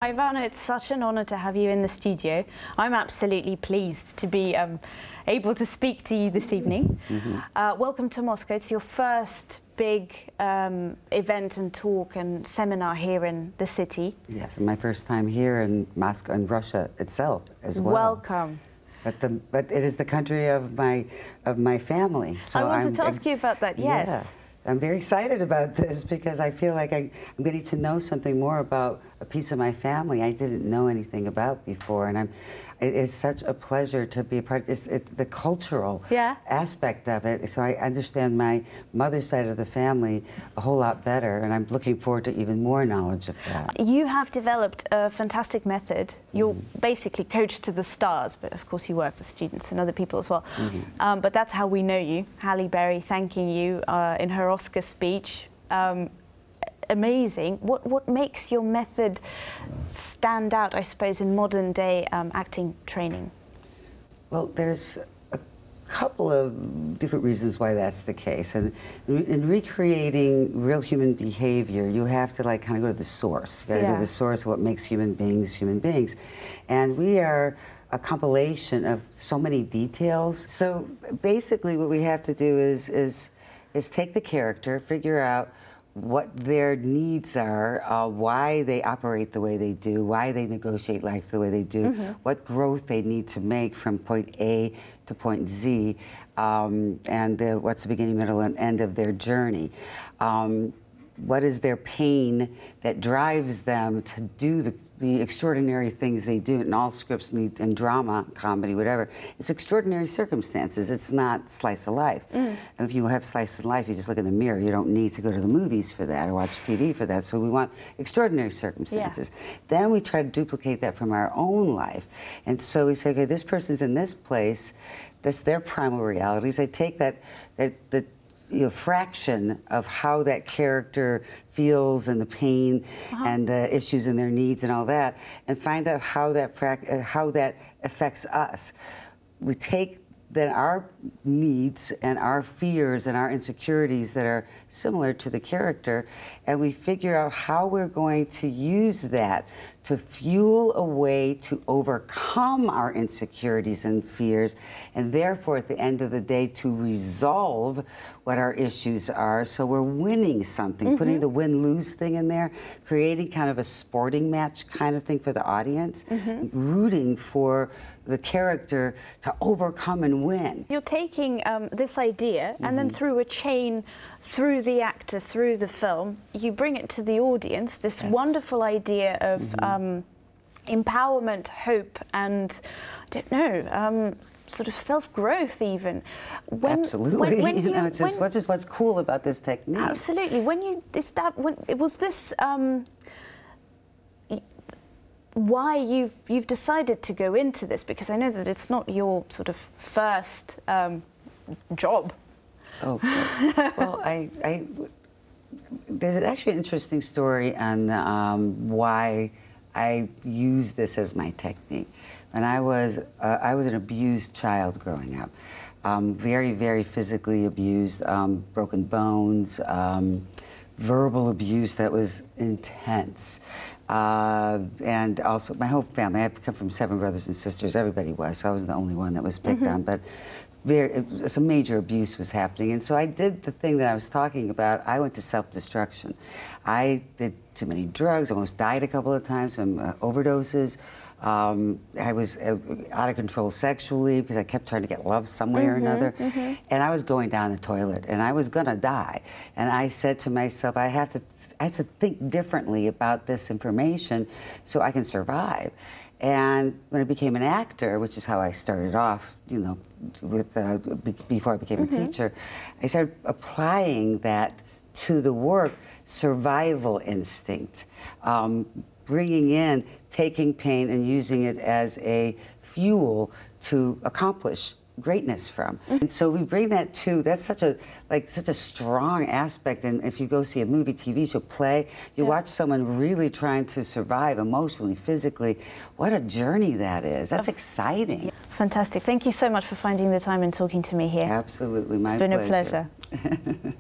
Ivana, it's such an honour to have you in the studio. I'm absolutely pleased to be able to speak to you this evening. Welcome to Moscow. It's your first big event and talk and seminar here in the city. Yes, my first time here in Moscow and Russia itself as well. Welcome. But it is the country of my family. So I wanted to ask you about that. Yes. Yeah, I'm very excited about this because I feel like I'm getting to know something more about a piece of my family I didn't know anything about before, and it's such a pleasure to be a part. It's the cultural aspect of it. So I understand my mother's side of the family a whole lot better, and I'm looking forward to even more knowledge of that. You have developed a fantastic method. You're basically coach to the stars, but of course you work with students and other people as well. But that's how we know you. Halle Berry thanking you in her Oscar speech. Amazing. What makes your method stand out, I suppose, in modern day acting training? Well, there's a couple of different reasons why that's the case. And in recreating real human behavior, you have to kind of go to the source. You got to go to the source of what makes human beings human beings. And we are a compilation of so many details. So basically what we have to do is take the character, figure out what their needs are, why they operate the way they do, why they negotiate life the way they do, what growth they need to make from point A to point Z, and what's the beginning, middle, and end of their journey. What is their pain that drives them to do the extraordinary things they do? And all scripts need, and drama, comedy, whatever, it's extraordinary circumstances. It's not slice of life. And if you have slice of life, you just look in the mirror. You don't need to go to the movies for that or watch TV for that. So we want extraordinary circumstances. Then we try to duplicate that from our own life. And so we say, okay, this person's in this place. That's their primal realities. I take that fraction of how that character feels and the pain and the issues and their needs and all that, and find out how that affects us. We take then our needs and our fears and our insecurities that are similar to the character, and we figure out how we're going to use that to fuel a way to overcome our insecurities and fears, and therefore at the end of the day to resolve what our issues are, so we're winning something, putting the win-lose thing in there, creating kind of a sporting match kind of thing for the audience, rooting for the character to overcome and win. You're taking this idea and then through a chain, through the actor, through the film, you bring it to the audience, this wonderful idea of empowerment, hope, and, I don't know, sort of self-growth even. Absolutely. It's just what's cool about this technique. Absolutely. Was this why you've decided to go into this? Because I know that it's not your sort of first job. Oh, well, there's actually an interesting story on why I use this as my technique. When I was an abused child growing up, very, very physically abused, broken bones, verbal abuse that was intense. And also my whole family, I've come from 7 brothers and sisters, everybody was, so I was the only one that was picked on, but some major abuse was happening. And so I did the thing that I was talking about. I went to self-destruction. I did too many drugs, almost died a couple of times from overdoses. I was out of control sexually because I kept trying to get love some way or another. And I was going down the toilet and I was gonna die. And I said to myself, I have to think differently about this information so I can survive. And when I became an actor, which is how I started off, you know, before I became a teacher, I started applying that to the work, survival instinct, bringing in, taking pain and using it as a fuel to accomplish greatness from. And so we bring that to, that's such a strong aspect. And if you go see a movie, TV show, play, you watch someone really trying to survive emotionally, physically, what a journey that is. That's exciting. Fantastic. Thank you so much for finding the time and talking to me here. Absolutely, my pleasure. It's been a pleasure.